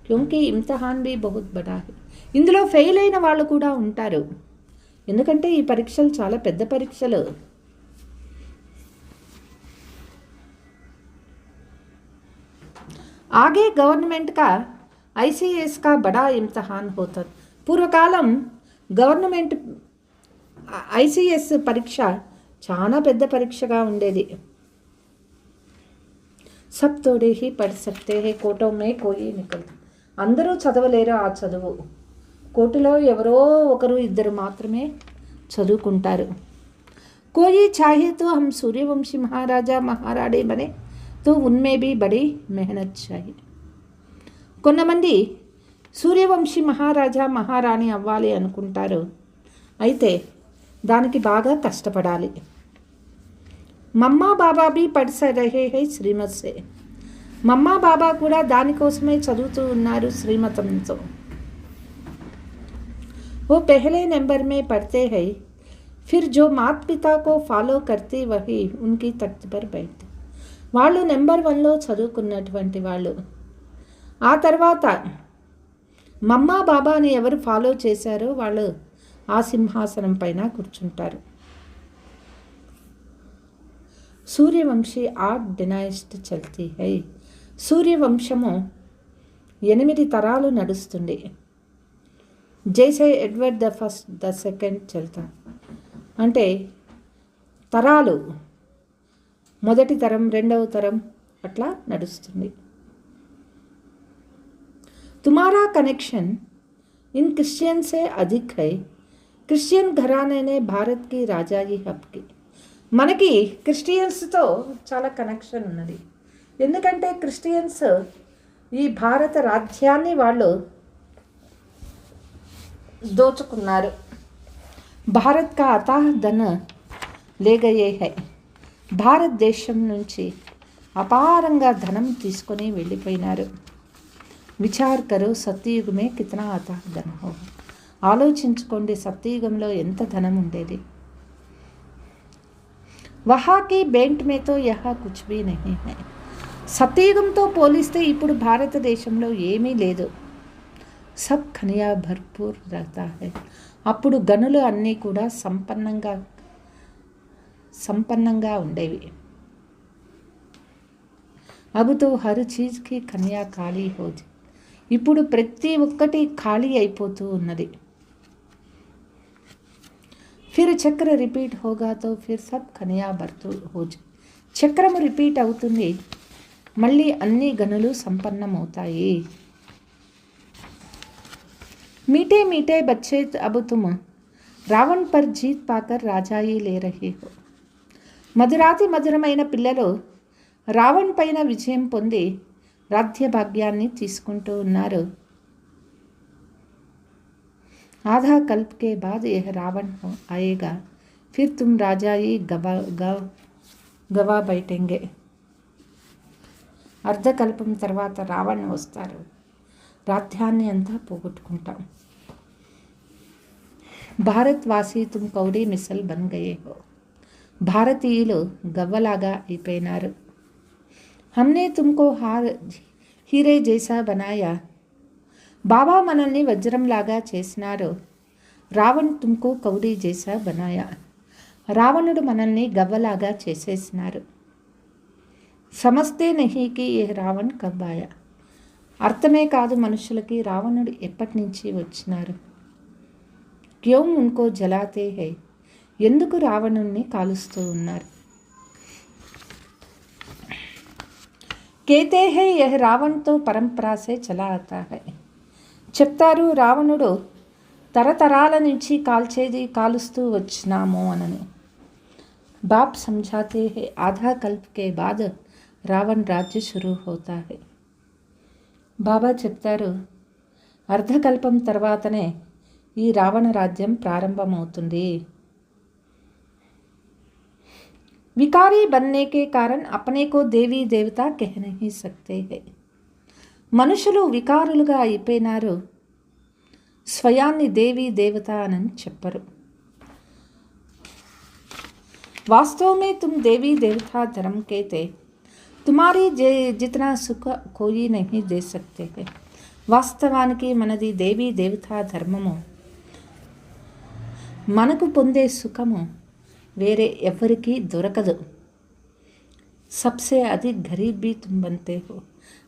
క్యోంకి ఇమ్తిహాన్ బి బహుత్ బడా హై. ఇందులో ఫెయిల్ అయిన వాళ్ళు కూడా ఉంటారు, ఎందుకంటే ఈ పరీక్షలు చాలా పెద్ద పరీక్షలు. ఆగే గవర్నమెంట్ కా ఐసీఎస్ కా బడా ఇమ్తిహాన్ హోతా. పూర్వకాలం గవర్నమెంట్ ఐసీఎస్ పరీక్ష చాలా పెద్ద పరీక్షగా ఉండేది. सब थोड़े ही पढ़ सकते हैं కోటో మే కోయి నికల్తా అందరూ చదవలేరు ఆ చదువు కోటిలో ఎవరో ఒకరు ఇద్దరు మాత్రమే చదువుకుంటారు कोई चाहे तो हम सूर्यवंशी महाराजा महाराणी बने तो उनमें भी बड़ी मेहनत चाहिए కొంతమంది సూర్యవంశీ మహారాజా మహారాణి అవ్వాలి అనుకుంటారు అయితే దానికి బాగా కష్టపడాలి మమ్మా బాబా भी पढ़ रहे हैं श्रीमत से మమ్మా బాబా కూడా దానికోసమే చదువుతూ ఉన్నారు శ్రీమతంతో वो पहले नंबर में पढ़ते हैं फिर जो माता पिता को फॉलो करते वही उनकी तख्त पर बैठते వాళ్ళు నెంబర్ 1లో చదువుకున్నటువంటి వాళ్ళు ఆ తర్వాత మమ్మా బాబాని ఎవరు ఫాలో చేశారో వాళ్ళు ఆ సింహాసనం పైన కూర్చుంటారు సూర్యవంశీ 8 డినాయిస్ట్ చల్తీ హై సూర్యవంశము 8 తరాలు నడుస్తుంది జైసే Edward the first the second చల్తా అంటే తరాలు మొదటి తరం రెండవ తరం అట్లా నడుస్తుంది तुम्हारा कनेक्शन इन क्रिश्चियन से अधिक है क्रिश्चियन घराने ने भारत की राजाई हब की మనకి క్రిస్టియన్స్తో చాలా కనెక్షన్ ఉన్నది ఎందుకంటే క్రిస్టియన్స్ ఈ భారత రాజ్యాన్ని వాళ్ళు దోచుకున్నారు భారత్ కా అతాహ్ ధన్ లే గయే హై భారతదేశం నుంచి అపారంగా ధనం తీసుకొని వెళ్ళిపోయినారు విచార్ కరో సత్యయుగమే కితనా అతాహ్ ధన్ హో ఆలోచించుకోండి సత్యయుగంలో ఎంత ధనం ఉండేది వహాకి బెంట్ మే తో యహా కుచ్ భీ నహీ హై సత్యయుగంతో పోలిస్తే ఇప్పుడు భారతదేశంలో ఏమీ లేదు సబ్ ఖనియా భర్పూర్ రహతా హై అప్పుడు గనులు అన్నీ కూడా సంపన్నంగా ఉండేవి అబ్ తో హర్ చీజ్ కి ఖనియా ఖాళీ హో ఇప్పుడు ప్రతి ఒక్కటి ఖాళీ అయిపోతూ ఉన్నది ఫిర్ చక్ర రిపీట్ హోగా తో ఫిర్ సబ్ ఖనియా భర్తూ హో చక్రము రిపీట్ అవుతుంది మళ్ళీ అన్ని గనులు సంపన్నమవుతాయి मीठे मीठे बच्चे अब तुम रावण पर जीत पाकर राजाई ले रहे हो మధురాతి మధురమైన పిల్లలు రావణ్ పైన విజయం పొంది రాజ్య భాగ్యాన్ని తీసుకుంటూ ఉన్నారు आधा कल्प के बाद यह रावण आएगा फिर तुम राजाई गवा बैठेंगे అర్ధకల్పం తర్వాత రావణ్ వస్తారు రాజ్యాన్ని అంతా పోగొట్టుకుంటాం భారత్వాసి తుమ్ కౌడీ మిసల్ బన్ గయే హో భారతీయులు గవ్వలాగా అయిపోయినారు హమ్నే తుమ్కో హీరే జైసా బనాయా బాబా మనల్ని వజ్రంలాగా చేసినారు రావణ్ తుమ్కో కౌడీ జైసా బనాయా రావణుడు మనల్ని గవ్వలాగా చేసేసినారు సమస్తే నహీ కి ఏ రావణ్ కబ్ ఆయా అర్థమే కాదు మనుషులకి రావణుడు ఎప్పటి నుంచి వచ్చినారు క్యోం ఉన్కో జలాతే హై ఎందుకు రావణుణ్ణి కాలుస్తూ ఉన్నారు కేతే హై యహ్ రావణ్తో పరంపరా సే చలా ఆతా హై చెప్తారు రావణుడు తరతరాల నుంచి కాలుస్తూ వచ్చినాము అనని బాప్ సమझाते हैं आधा कल्प के बाद रावण राज्य शुरू होता है బాబా చెప్తారు అర్ధకల్పం తర్వాతనే ఈ రావణ రాజ్యం ప్రారంభమవుతుంది వికారీ బన్నే కే కారణ్ అప్నే కో దేవీ దేవతా కహ నహీ సక్తే హై మనుషులు వికారులుగా అయిపోయినారు స్వయాన్ని దేవీ దేవత అని చెప్పరు वास्तव में तुम देवी देवता धर्म के थे तुम्हारी जितना सुख कोई नहीं दे सकते है వాస్తవానికి మనది దేవీ దేవతా ధర్మము మనకు పొందే సుఖము వేరే ఎవరికి దొరకదు సబ్సే అధిక్ గరీబ్ भी तुम बनते हो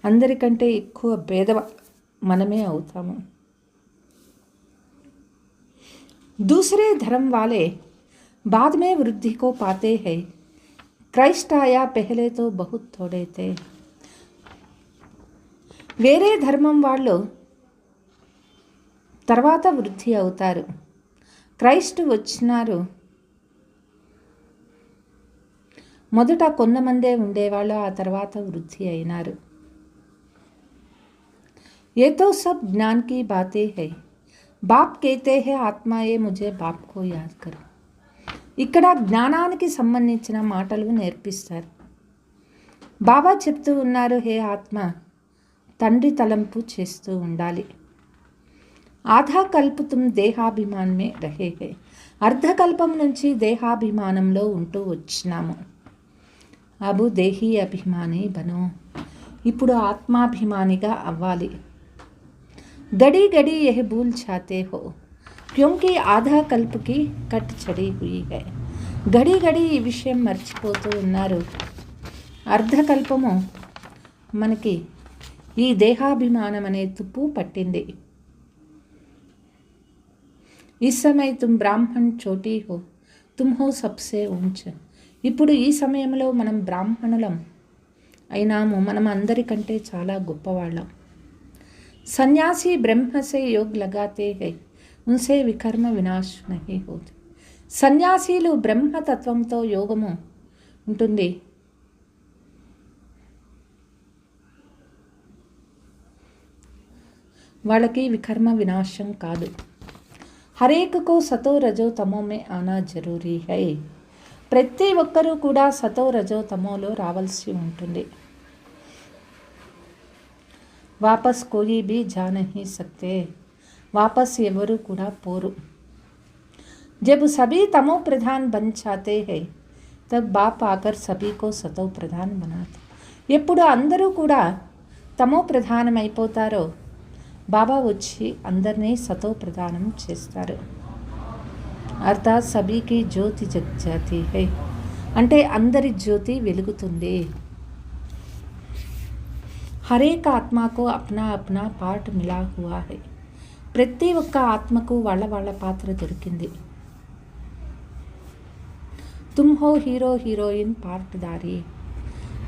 అందరికంటే ఎక్కువ పేదవ మనమే అవుతాము दूसरे धर्म वाले बाद में वृद्धि को पाते हैं क्राइस्ट आया पहले तो बहुत थोड़े थे వేరే ధర్మం వాళ్ళు తర్వాత వృద్ధి అవుతారు. క్రైస్ట్ వచ్చినారు. మొదట కొంతమందే ఉండేవాళ్ళు, ఆ తర్వాత వృద్ధి అయినారు. ये तो सब ज्ञान की बातें है. बाप कहते हैं ఆత్మాయే ముझे బాప్ కో యాద్ కరో. ఇక్కడ జ్ఞానానికి సంబంధించిన మాటలు నేర్పిస్తారు. బాబా చెప్తూ ఉన్నారు, హే ఆత్మ, తండ్రి తలంపు చేస్తూ ఉండాలి. ఆధా కల్ప తుమ్ దేహాభిమానమే రహే హే. అర్ధకల్పం నుంచి దేహాభిమానంలో ఉంటూ వచ్చినాము. అబు దేహీ అభిమాని బనో. ఇప్పుడు ఆత్మాభిమానిగా అవ్వాలి. గడి గడి యహ్ భూల్ చాతే హో క్యోంకి ఆధా కల్పకి కట్ చడి హుయి హై. గడి గడి ఈ విషయం మర్చిపోతూ ఉన్నారు. అర్ధకల్పము మనకి ఈ దేహాభిమానం అనే తుప్పు పట్టింది. ఇస్ సమయ తుమ్ బ్రాహ్మణ్ చోటీ హో, తుమ్ హో సబ్సే ఊంచ్. ఇప్పుడు ఈ సమయంలో మనం బ్రాహ్మణులం అయినాము, మనం అందరికంటే చాలా గొప్పవాళ్ళం. సన్యాసి బ్రహ్మ సే యోగ్ లగాతే హై, ఉన్సే వికర్మ వినాశ్ నహీ హోతే. సన్యాసీలు బ్రహ్మతత్వంతో యోగము ఉంటుంది. వాళ్ళకి వికర్మ వినాశం కాదు. హరేకకు సతో రజో తమోమే ఆనా జరూరీ హై. ప్రతి ఒక్కరూ కూడా సతో రజో తమోలో రావాల్సి ఉంటుంది. వాపస్ కోయి భీ జా నహీ సక్తే. వాపస్ ఎవరు కూడా పోరు. జబ్ సభీ తమో ప్రధాన్ బన్ చాతే హై, తబ్ బాప్ ఆకర్ సభీ కో సతో ప్రధాన్ బనాతే. ఎప్పుడు అందరూ కూడా తమో ప్రధానం అయిపోతారో బాబా వచ్చి అందరినీ సతో ప్రధానం చేస్తారు. అర్థాత్ సభీకి జ్యోతి జగ్ జాతి హై, అంటే అందరి జ్యోతి వెలుగుతుంది. హరేక ఆత్మకు అప్నా అప్నా పార్ట్ మిలా హువా హై. ప్రతి ఒక్క ఆత్మకు వాళ్ళ వాళ్ళ పాత్ర దొరికింది. తుమ్ హో హీరో హీరోయిన్ పాత్రధారి.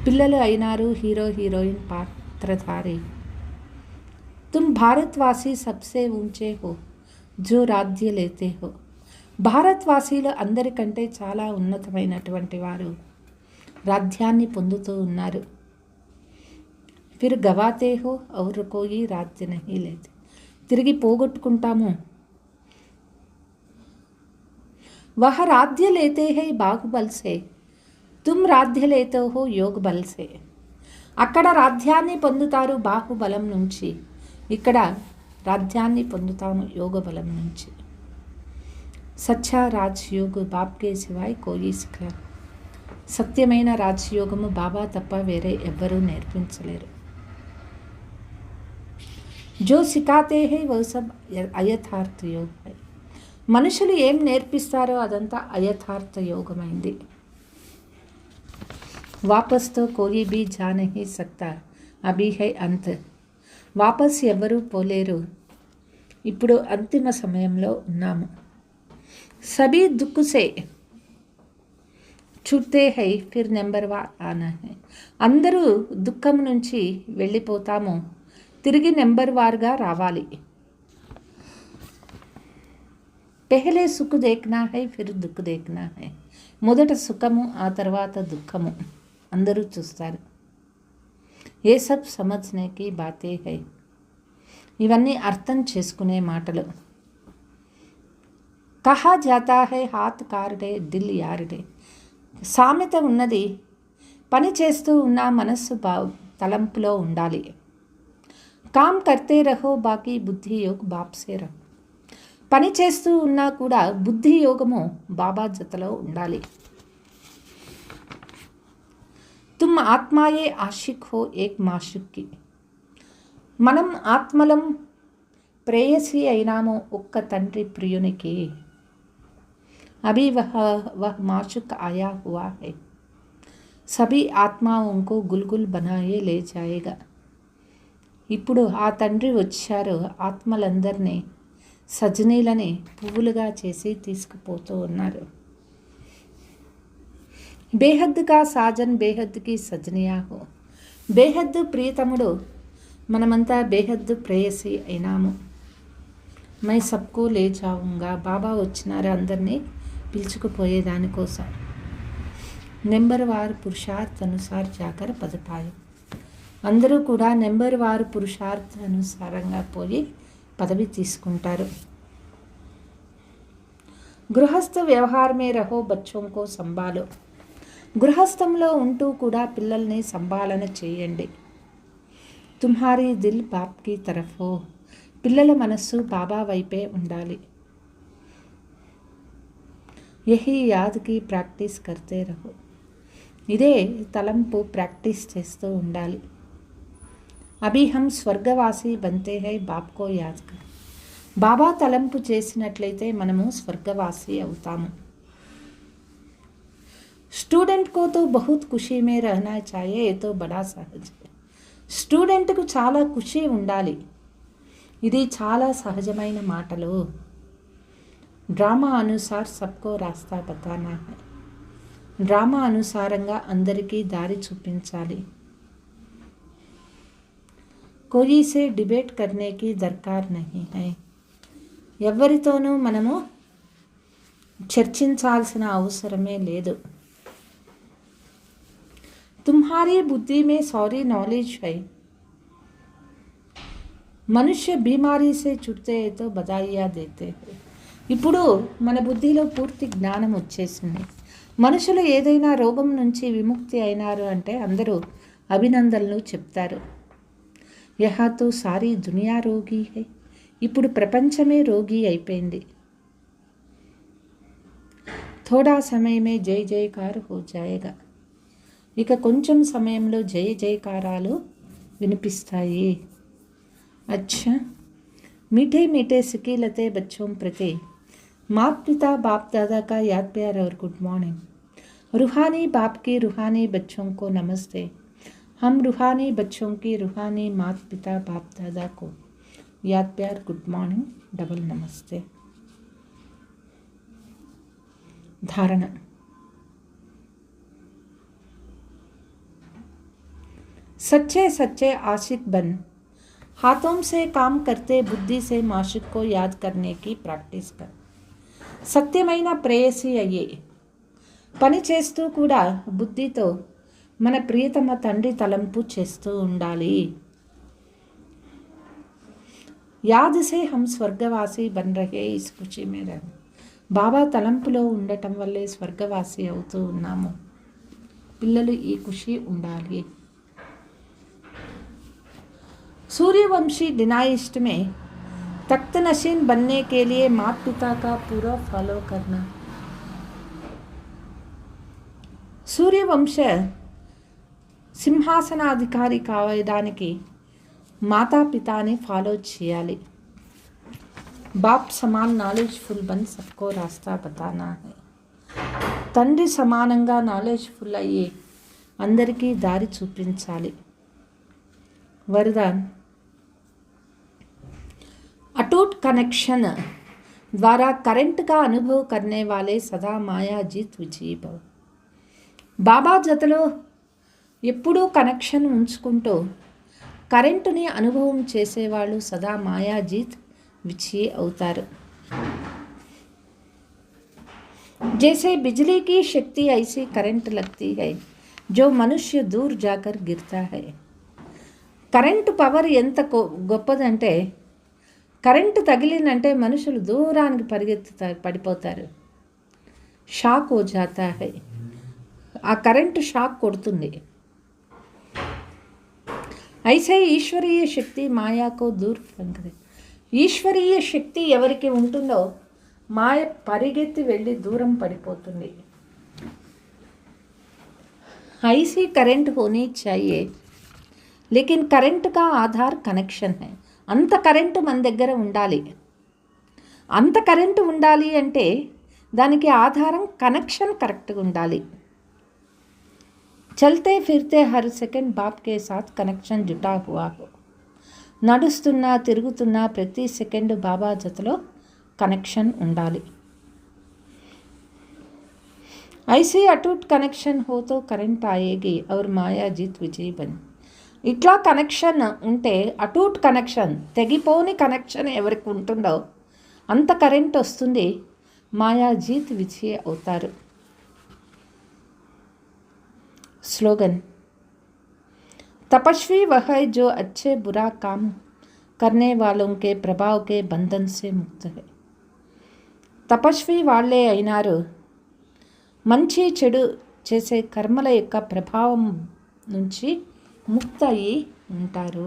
పిల్లలు అయినారు హీరో హీరోయిన్ పాత్రధారి. తుమ్ భారత్వాసీ సబ్సే ఊంచే హో జో రాజ్య లేతే హో. భారత్వాసీలు అందరికంటే చాలా ఉన్నతమైనటువంటి వారు, రాజ్యాన్ని పొందుతూ ఉన్నారు. ఫిర్ గవాతే హో ఔర్ కోయి రాజ్య నహీ లేతే. తిరిగి పోగొట్టుకుంటాము. వహ రాజ్య లేతే హై బాహుబల్ సే, తుమ్ రాజ్య లేతే హో యోగ బల్ సే. అక్కడ రాజ్యాన్ని పొందుతారు బాహుబలం నుంచి, ఇక్కడ రాజ్యాన్ని పొందుతాము యోగ బలం నుంచి. సచ్చా రాజయోగ బాప్కే శివాయ్ కోయి సిఖా. సత్యమైన రాజయోగము బాబా తప్ప వేరే ఎవ్వరూ నేర్పించలేరు. జో సిఖాతే హై వో సబ్ అయథార్థ యోగ హై. మనుషులు ఏం నేర్పిస్తారో అదంతా అయథార్థ యోగమైంది. వాపస్ తో కోయి భీ జా నహీ సక్తా, అభీ హై అంత్. వాపస్ ఎవరూ పోలేరు, ఇప్పుడు అంతిమ సమయంలో ఉన్నాము. సభీ దుఃఖ సే ఛూట్తే హై, ఫిర్ నెంబర్ వా ఆనా హై. అందరూ దుఃఖం నుంచి వెళ్ళిపోతాము, తిరిగి నెంబర్ వార్గా రావాలి. పెహలే సుఖ దేఖ్నా హై, ఫిర్ దుఃఖ దేఖ్నా హై. మొదట సుఖము, ఆ తర్వాత దుఃఖము అందరూ చూస్తారు. ఏ సబ్ సమజ్నేకి బాతే హై. ఇవన్నీ అర్థం చేసుకునే మాటలు. కహా జాతా హై హాత్ కార్డే దిల్ యార్డే. సామెత ఉన్నది, పని చేస్తూ ఉన్న మనస్సు తలంపులో ఉండాలి. కామ్ కర్తే రహో బాకీ బుద్ధి యోగ్ బాప్సే రహో. పని చేస్తూ ఉన్నా కూడా బుద్ధి యోగము బాబా జతలో ఉండాలి. తుమ్ ఆత్మాయే ఆషిక్ హో ఏక్ మాషుక్కి. మనం ఆత్మలం ప్రేయసి అయినాము ఒక్క తండ్రి ప్రియునికి. అభి వహ మాషుక్ ఆయా హువా హై. సభీ ఆత్మాओं को గుల్గుల్ బనాయే లే జాయేగా. ఇప్పుడు ఆ తండ్రి వచ్చారు, ఆత్మలందరినీ సజనీలని పువ్వులుగా చేసి తీసుకుపోతూ ఉన్నారు. బేహద్ కా సాజన్ బేహద్ కి సజనియా హో. బేహద్ ప్రియతముడు మనమంతా బేహద్దు ప్రేయసి అయినాము. మై సబ్కో లే జావుంగా, బాబా వచ్చినారు అందరినీ పిలుచుకుపోయేదానికోసం. నెంబర్ వారు పురుషార్థ అనుసార్ జాకర్ పదపాయం. అందరూ కూడా నెంబర్ వారు పురుషార్థ అనుసారంగా పోయి పదవి తీసుకుంటారు. గృహస్థ వ్యవహారమే రహో బచ్చోంకో సంభాలో. గృహస్థంలో ఉంటూ కూడా పిల్లల్ని సంభాలన చేయండి. తుమ్హారీ దిల్ బాప్కి తరఫో. పిల్లల మనస్సు బాబా వైపే ఉండాలి. యహీ యాద్కి ప్రాక్టీస్ కర్తే రహో. ఇదే తలంపు ప్రాక్టీస్ చేస్తూ ఉండాలి. అభి హమ్ స్వర్గవాసి బంతే హై బాప్కో యాద్ కర్. బాబా తలంపు చేసినట్లయితే మనము స్వర్గవాసి అవుతాము. స్టూడెంట్ కో తో బహుత్ ఖుషీ మే రహనా చాయే, ఏ తో బడా సహజ్. స్టూడెంట్కు చాలా ఖుషీ ఉండాలి. ఇది చాలా సహజమైన మాటలు. డ్రామా అనుసార్ సబ్కో రాస్తా బతానా హై. డ్రామా అనుసారంగా అందరికీ దారి చూపించాలి. కోయి సే డిబేట్ కర్నేకి దర్కార్ నహీ హై. ఎవరితోనూ మనము చర్చించాల్సిన అవసరమే లేదు. తుమ్హారీ బుద్ధి మే సారీ నాలెడ్జ్ హై. మనుష్య బీమారీ సే చుట్టే తో బదాయియా దేతే హై. ఇప్పుడు మన బుద్ధిలో పూర్తి జ్ఞానం వచ్చేసింది. మనుషులు ఏదైనా రోగం నుంచి విముక్తి అయినారు అంటే అందరూ అభినందనలు చెప్తారు. యహాతో సారీ దునియా రోగి హై. ఇప్పుడు ప్రపంచమే రోగి అయిపోయింది. థోడా సమయమే జై జయకార్ హో జాయేగా. ఇక కొంచెం సమయంలో జయ జయకారాలు వినిపిస్తాయి. అచ్చా, మీఠే మీఠే సికీలతే బచ్చోం ప్రతి. माता पिता बाप दादा का याद प्यार और गुड मॉर्निंग. रूहानी बाप की रूहानी बच्चों को नमस्ते. हम रूहानी बच्चों की रूहानी माता पिता बाप दादा को याद प्यार गुड मॉर्निंग डबल नमस्ते. धारणा. सच्चे सच्चे आशिक बन. हाथों से काम करते बुद्धि से माशिक को याद करने की प्रैक्टिस कर. సత్యమైన ప్రేయసి అయ్యే పని చేస్తూ కూడా బుద్ధితో మన ప్రియతమ తండ్రి తలంపు చేస్తూ ఉండాలి. యాద్ సే హమ్ స్వర్గవాసి బన్ రహే ఇస్ ఖుషీ మే రహో. బాబా తలంపులో ఉండటం వల్లే స్వర్గవాసి అవుతూ ఉన్నాము. పిల్లలు ఈ ఖుషి ఉండాలి. सूर्यवंशी डिनाइस्ट में तख्त नशीन बनने के लिए माता पिता का पूरा फॉलो करना. సూర్యవంశ సింహాసనాధికారి కావడానికి మాతాపితాని ఫాలో చేయాలి. బాప్ సమాన్ నాలెడ్జ్ఫుల్ బన్ సబ్కో రాస్తా బతానా హై. తండ్రి సమానంగా నాలెడ్జ్ఫుల్ అయ్యి అందరికీ దారి చూపించాలి. वरदान. अटूट कनेक्शन द्वारा करंट का अनुभव करने वाले सदा माया जीत विजयी भव. బాబా జతలో ఎప్పుడూ కనెక్షన్ ఉంచుకుంటూ కరెంటుని అనుభవం చేసేవాళ్ళు సదా మాయాజీత్ విజయీ అవుతారు. जैसे बिजली की शक्ति ऐसी करंट लगती है जो मनुष्य दूर जाकर गिरता है. కరెంటు పవర్ ఎంత గొప్పదంటే కరెంటు తగిలిందంటే మనుషులు దూరానికి పరిగెత్తుతారు, పడిపోతారు. షాక్ హో జాతా హై. ఆ కరెంటు షాక్ కొడుతుంది. ఐసే ఈశ్వరీయ శక్తి మాయాకో దూర్ ఫంగదే. ఈశ్వరీయ శక్తి ఎవరికి ఉంటుందో మాయ పరిగెత్తి వెళ్ళి దూరం పడిపోతుంది. ఐసీ కరెంట్ హోనీ చాహియే. లేకిన్ కరెంటు కా ఆధార్ కనెక్షన్ హై. అంత కరెంటు మన దగ్గర ఉండాలి. అంత కరెంటు ఉండాలి అంటే దానికి ఆధారం కనెక్షన్ కరెక్ట్గా ఉండాలి. చల్తే ఫిర్తే హర్ సెకండ్ బాప్ కే సాత్ కనెక్షన్ జుటా హువా హో. నడుస్తున్నా తిరుగుతున్నా ప్రతి సెకండ్ బాబా జతలో కనెక్షన్ ఉండాలి. ఐసీ అటూట్ కనెక్షన్ హో తో కరెంట్ ఆయేగి ఔర్ మాయా జీత్ విజయీ బన్. ఇట్లా కనెక్షన్ ఉంటే, అటూట్ కనెక్షన్, తెగిపోని కనెక్షన్ ఎవరికి ఉంటుందో అంత కరెంట్ వస్తుంది, మాయాజీత్ విజయ్ అవుతారు. స్లోగన్: तपस्वी वह है जो अच्छे बुरा काम करने वालों के प्रभाव के बंधन से मुक्त है. తపస్వి వాళ్ళే అయినారు, మంచి చెడు చేసే కర్మల యొక్క ప్రభావం నుంచి ముక్త అయి ఉంటారు.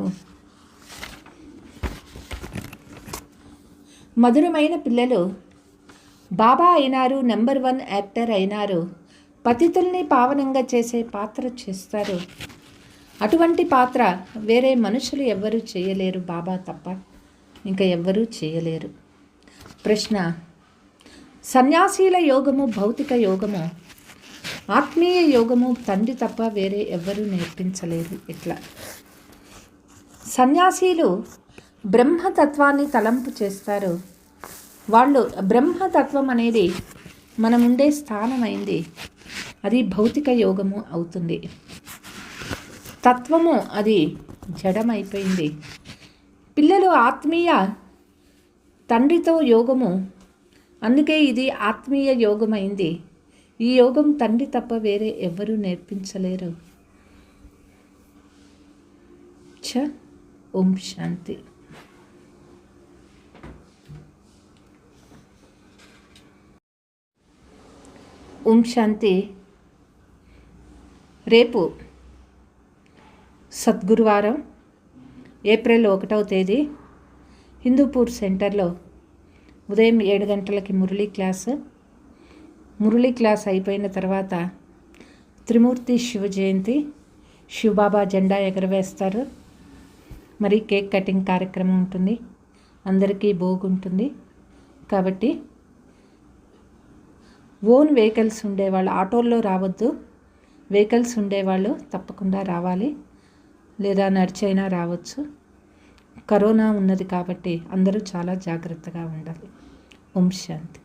మధురమైన పిల్లలు బాబా అయినారు, నెంబర్ 1 యాక్టర్ అయినారు, పతితుల్ని పావనంగా చేసే పాత్ర చేస్తారు. అటువంటి పాత్ర వేరే మనుషులు ఎవ్వరూ చేయలేరు, బాబా తప్ప ఇంకా ఎవ్వరూ చేయలేరు. ప్రశ్న: సన్యాసీల యోగము భౌతిక యోగము, ఆత్మీయ యోగము తండ్రి తప్ప వేరే ఎవ్వరూ నేర్పించలేరు. ఎట్లా? సన్యాసీలు బ్రహ్మతత్వాన్ని తలంపు చేస్తారు. వాళ్ళు బ్రహ్మతత్వం అనేది మనముండే స్థానమైంది, అది భౌతిక యోగము అవుతుంది. తత్వము అది జడమైపోయింది. పిల్లలు ఆత్మీయ తండ్రితో యోగము, అందుకే ఇది ఆత్మీయ యోగమైంది. ఈ యోగం తండ్రి తప్ప వేరే ఎవ్వరూ నేర్పించలేరు. ఓం శాంతి. ఓం శాంతి. రేపు సద్గురువారం, ఏప్రిల్ 1వ తేదీ, హిందూపూర్ సెంటర్లో ఉదయం 7 గంటలకి మురళీ క్లాస్ అయిపోయిన తర్వాత త్రిమూర్తి శివ జయంతి, శివబాబా జెండా ఎగరవేస్తారు. మరి కేక్ కటింగ్ కార్యక్రమం ఉంటుంది, అందరికీ భోగ్ ఉంటుంది. కాబట్టి ఓన్ వెహికల్స్ ఉండేవాళ్ళు ఆటోల్లో రావద్దు, వెహికల్స్ ఉండేవాళ్ళు తప్పకుండా రావాలి, లేదా నడిచైనా రావచ్చు. కరోనా ఉన్నది కాబట్టి అందరూ చాలా జాగ్రత్తగా ఉండాలి. ఓం శాంతి.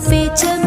पे चमके